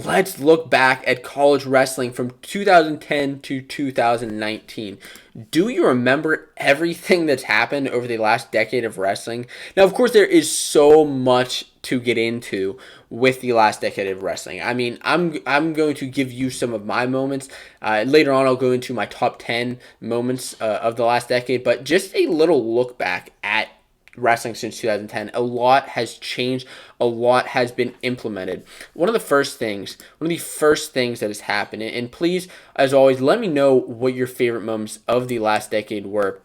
let's look back at college wrestling from 2010 to 2019. Do you remember everything that's happened over the last decade of wrestling? Now, of course, there is so much to get into with the last decade of wrestling. I mean, I'm going to give you some of my moments. Later on, I'll go into my top 10 moments of the last decade, but just a little look back at wrestling since 2010. A lot has changed. A lot has been implemented. One of the first things that has happened, and please, as always, let me know what your favorite moments of the last decade were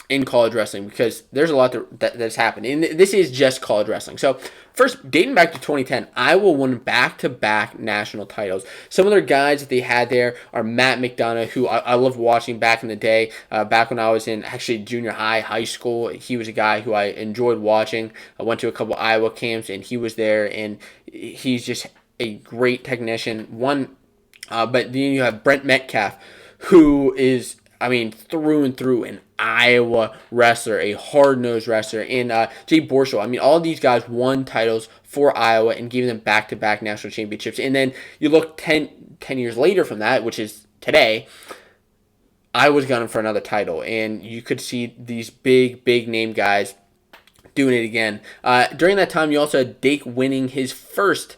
in college wrestling, because there's a lot that's happened, and this is just college wrestling. So first, dating back to 2010, Iowa won back-to-back national titles. Some of their guys that they had there are Matt McDonough, who I loved watching back in the day, back when I was in actually junior high school. He was a guy who I enjoyed watching. I went to a couple Iowa camps, and he was there, and he's just a great technician. But then you have Brent Metcalf, who is, I mean, through and through an Iowa wrestler, a hard-nosed wrestler, and Jay Borschel. I mean, all these guys won titles for Iowa and gave them back-to-back national championships. And then you look 10 years later from that, which is today, Iowa's gunning for another title. And you could see these big name guys doing it again. During that time, you also had Dake winning his first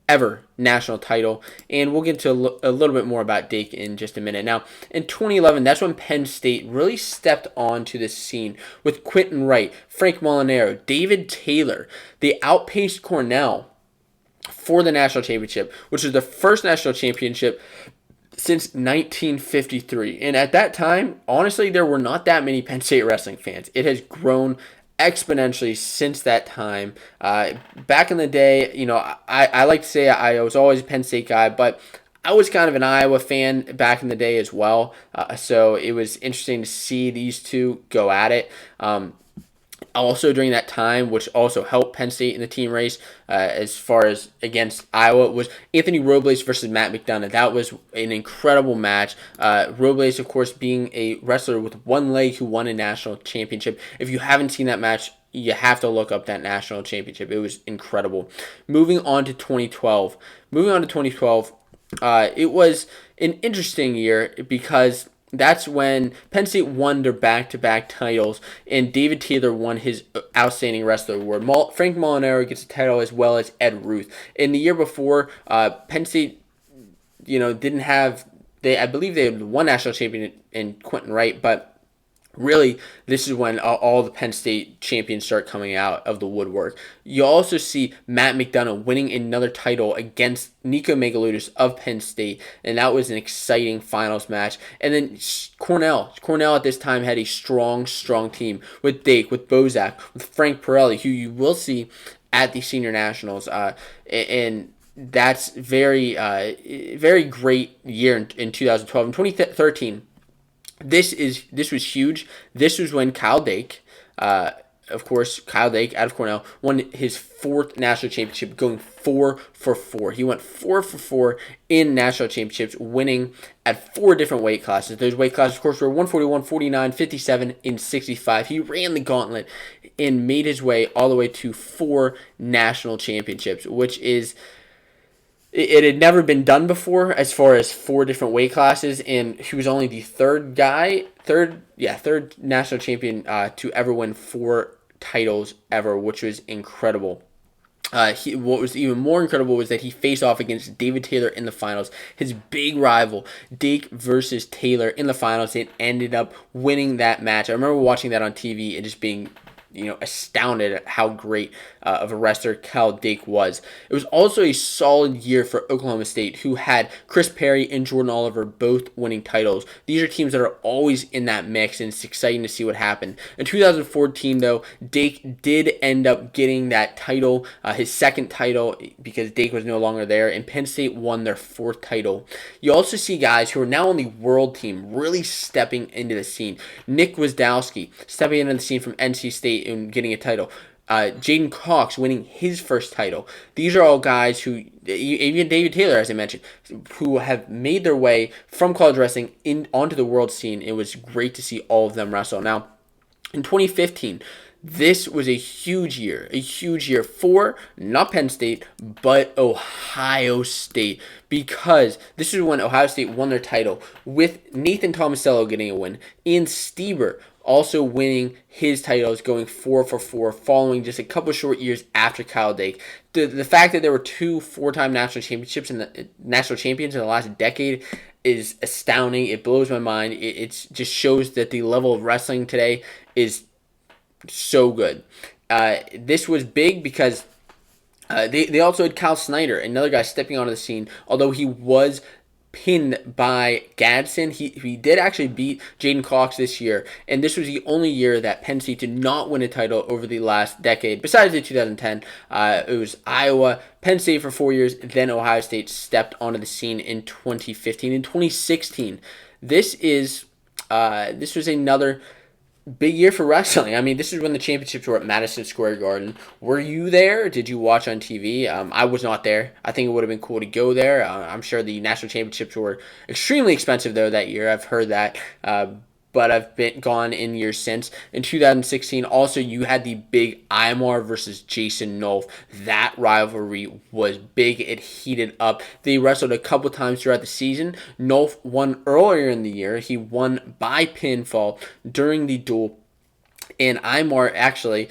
ever national title, and we'll get into a little bit more about Dake in just a minute. Now, in 2011, that's when Penn State really stepped onto the scene with Quentin Wright, Frank Molinaro, David Taylor. They outpaced Cornell for the national championship, which was the first national championship since 1953. And at that time, honestly, there were not that many Penn State wrestling fans. It has grown exponentially since that time. Back in the day, you know, I like to say I was always a Penn State guy, but I was kind of an Iowa fan back in the day as well. So it was interesting to see these two go at it. Also during that time, which also helped Penn State in the team race as far as against Iowa, was Anthony Robles versus Matt McDonough. That was an incredible match. Robles, of course, being a wrestler with one leg who won a national championship. If you haven't seen that match, you have to look up that national championship. It was incredible. Moving on to 2012. It was an interesting year because that's when Penn State won their back-to-back titles, and David Taylor won his Outstanding Wrestler Award. Frank Molinaro gets a title, as well as Ed Ruth. In the year before, Penn State, didn't have, I believe they had one national champion in Quentin Wright, but really, this is when all the Penn State champions start coming out of the woodwork. You also see Matt McDonough winning another title against Nico Megaludis of Penn State, and that was an exciting finals match. And then Cornell at this time had a strong team with Dake, with Bozak, with Frank Pirelli, who you will see at the Senior Nationals, and that's very great year in 2012. In 2013, this was huge. This was when Kyle Dake, of course, Kyle Dake out of Cornell, won his fourth national championship, going 4 for 4. He went 4 for 4 in national championships, winning at 4 different weight classes. Those weight classes, of course, were 141, 49, 57, and 65. He ran the gauntlet and made his way all the way to 4 national championships, which is... It had never been done before as far as 4 different weight classes, and he was only the third national champion to ever win 4 titles ever, which was incredible. What was even more incredible was that he faced off against David Taylor in the finals, his big rival, Dake versus Taylor in the finals, and ended up winning that match. I remember watching that on TV and just being astounded at how great of a wrestler Kyle Dake was. It was also a solid year for Oklahoma State, who had Chris Perry and Jordan Oliver both winning titles. These are teams that are always in that mix, and it's exciting to see what happened. In 2014, though, Dake did end up getting that title, his second title, because Dake was no longer there, and Penn State won their 4th title. You also see guys who are now on the world team really stepping into the scene. Nick Wisdowski stepping into the scene from NC State and getting a title. Jaden Cox winning his first title. These are all guys who, even David Taylor, as I mentioned, who have made their way from college wrestling onto the world scene. It was great to see all of them wrestle. Now, in 2015, This was a huge year for not Penn State, but Ohio State, because this is when Ohio State won their title with Nathan Tomasello getting a win and Stieber also winning his titles, going 4 for 4, following just a couple short years after Kyle Dake. The fact that there were two four-time national championships in the national champions in the last decade is astounding. It blows my mind. It just shows that the level of wrestling today is so good. This was big because they also had Kyle Snyder, another guy stepping onto the scene. Although he was pinned by Gadsden, he did actually beat Jaden Cox this year, and this was the only year that Penn State did not win a title over the last decade. Besides the 2010, it was Iowa, Penn State for 4 years, then Ohio State stepped onto the scene in 2015. In 2016, this was another big year for wrestling. I mean, this is when the championships were at Madison Square Garden. Were you there? Did you watch on TV? I was not there. I think it would have been cool to go there. I'm sure the national championships were extremely expensive, though, that year. I've heard that. But I've been gone in years since. In 2016, also, you had the big Imar versus Jason Nolf. That rivalry was big. It heated up. They wrestled a couple times throughout the season. Nolf won earlier in the year. He won by pinfall during the duel. And Imar actually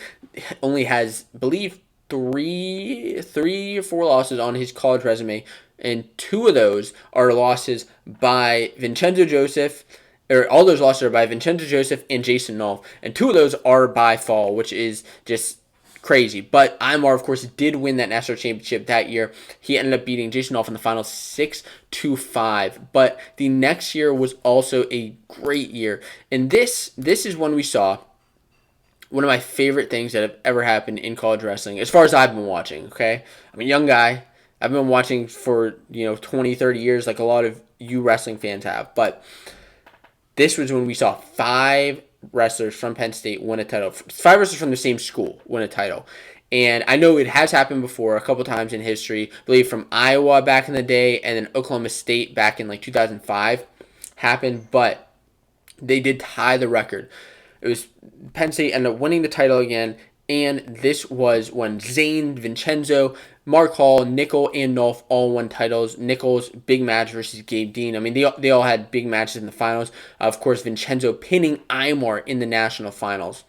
only has, I believe, three or four losses on his college resume. And two of those are losses by Vincenzo Joseph. All those losses are by Vincenzo Joseph and Jason Nolf, and two of those are by fall, which is just crazy. But Imar, of course, did win that national championship that year. He ended up beating Jason Nolf in the final 6-5. But the next year was also a great year, and this is when we saw one of my favorite things that have ever happened in college wrestling, as far as I've been watching. Okay, I'm a young guy. I've been watching for 20, 30 years, like a lot of you wrestling fans have, but this was when we saw 5 wrestlers from Penn State win a title. 5 wrestlers from the same school win a title. And I know it has happened before a couple times in history. I believe from Iowa back in the day, and then Oklahoma State back in like 2005 happened. But they did tie the record. It was Penn State ended up winning the title again. And this was when Zane, Vincenzo, Mark Hall, Nickel, and Nolf all won titles. Nickel's big match versus Gabe Dean. I mean, they all had big matches in the finals. Of course, Vincenzo pinning Imar in the national finals.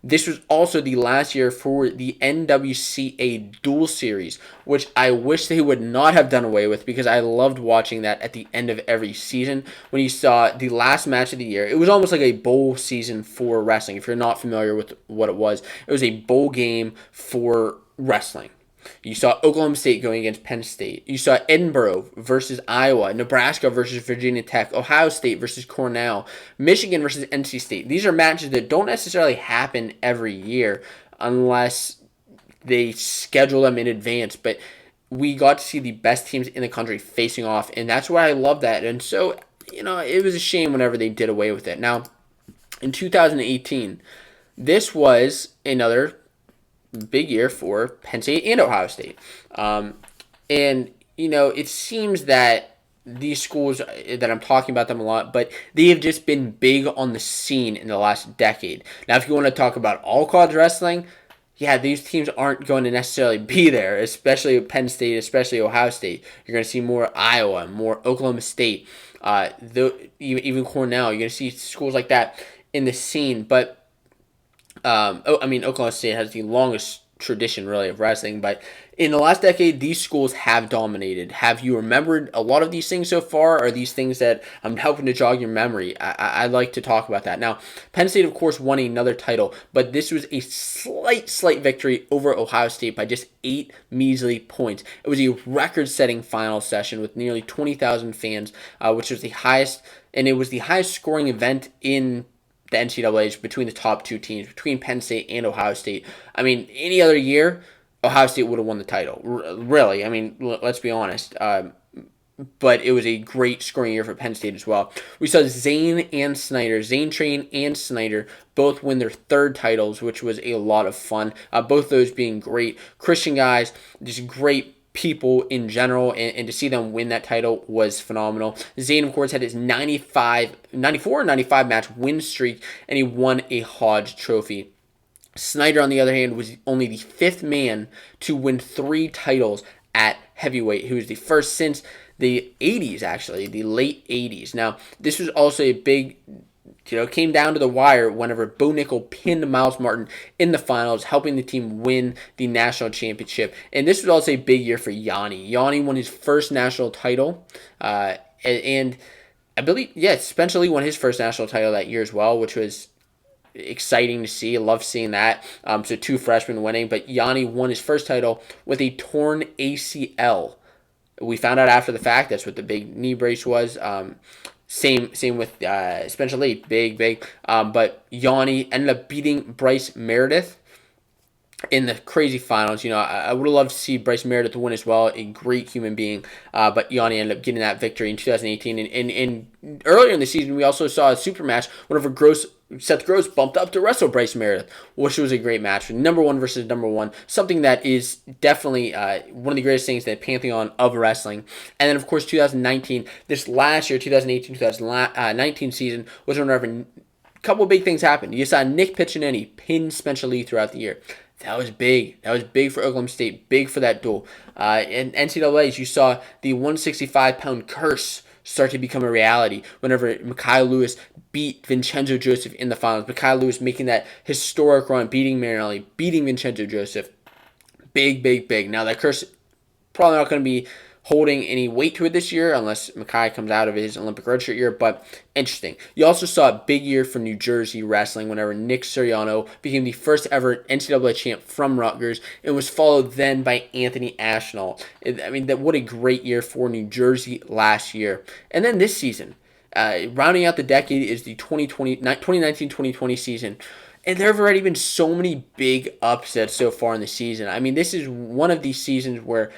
This was also the last year for the NWCA Duel Series, which I wish they would not have done away with, because I loved watching that at the end of every season. When you saw the last match of the year, it was almost like a bowl season for wrestling. If you're not familiar with what it was a bowl game for wrestling. You saw Oklahoma State going against Penn State. You saw Edinburgh versus Iowa, Nebraska versus Virginia Tech, Ohio State versus Cornell, Michigan versus NC State. These are matches that don't necessarily happen every year unless they schedule them in advance, but we got to see the best teams in the country facing off, and that's why I love that. And so, it was a shame whenever they did away with it. Now, in 2018, this was another big year for Penn State and Ohio State. It seems that these schools, that I'm talking about them a lot, but they have just been big on the scene in the last decade. Now, if you want to talk about all college wrestling, yeah, these teams aren't going to necessarily be there, especially Penn State, especially Ohio State. You're going to see more Iowa, more Oklahoma State, even Cornell. You're going to see schools like that in the scene, but Oklahoma State has the longest tradition, really, of wrestling, but in the last decade, these schools have dominated. Have you remembered a lot of these things so far? Are these things that I'm helping to jog your memory? I'd like to talk about that. Now, Penn State, of course, won another title, but this was a slight victory over Ohio State by just 8 measly points. It was a record-setting final session with nearly 20,000 fans, which was the highest, and it was the highest scoring event in the NCAA between the top two teams, between Penn State and Ohio State. I mean, any other year, Ohio State would have won the title. Really, I mean, let's be honest. But it was a great scoring year for Penn State as well. We saw Zane Train and Snyder both win their 3rd titles, which was a lot of fun. Both those being great Christian guys, just great people in general, and to see them win that title was phenomenal. Zane, of course, had his 94 or 95 match win streak, and he won a Hodge Trophy. Snyder, on the other hand, was only the 5th man to win 3 titles at heavyweight. He was the first since the 80s, actually, the late 80s. Now, this was also a big, came down to the wire whenever Bo Nickel pinned Miles Martin in the finals, helping the team win the national championship. And this was also a big year for Yanni. Yanni won his first national title, and I believe, Spencer Lee won his first national title that year as well, which was exciting to see. I love seeing that. So 2 freshmen winning, but Yanni won his first title with a torn ACL. We found out after the fact that's what the big knee brace was. Same with Spencer Lee, big. But Yanni ended up beating Bryce Meredith in the crazy finals. I would have loved to see Bryce Meredith win as well, a great human being. But Yanni ended up getting that victory in 2018. And earlier in the season, we also saw a super match whenever Seth Gross bumped up to wrestle Bryce Meredith, which was a great match. Number 1 versus number 1, something that is definitely one of the greatest things in the pantheon of wrestling. And then, of course, 2019, this last year, 2018-2019 season, was whenever a couple of big things happened. You saw Nick Piccinini pin Spencer Lee throughout the year. That was big. That was big for Oklahoma State, big for that duel. In NCAAs, you saw the 165-pound curse start to become a reality whenever Mekhi Lewis beat Vincenzo Joseph in the finals. Mekhi Lewis making that historic run, beating Marinelli, beating Vincenzo Joseph. Big. Now, that curse probably not going to be holding any weight to it this year unless Mekhi comes out of his Olympic redshirt year, but interesting. You also saw a big year for New Jersey wrestling whenever Nick Soriano became the first ever NCAA champ from Rutgers and was followed then by Anthony Ashnault. What a great year for New Jersey last year. And then this season, rounding out the decade is the 2019-2020 season. And there have already been so many big upsets so far in the season. This is one of these seasons where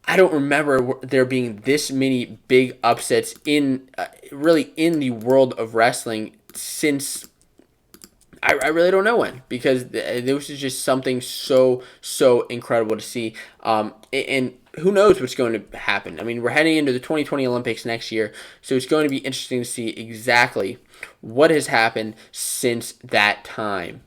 I don't remember there being this many big upsets in the world of wrestling since I really don't know when, because this is just something so incredible to see. And who knows what's going to happen? We're heading into the 2020 Olympics next year, so it's going to be interesting to see exactly what has happened since that time.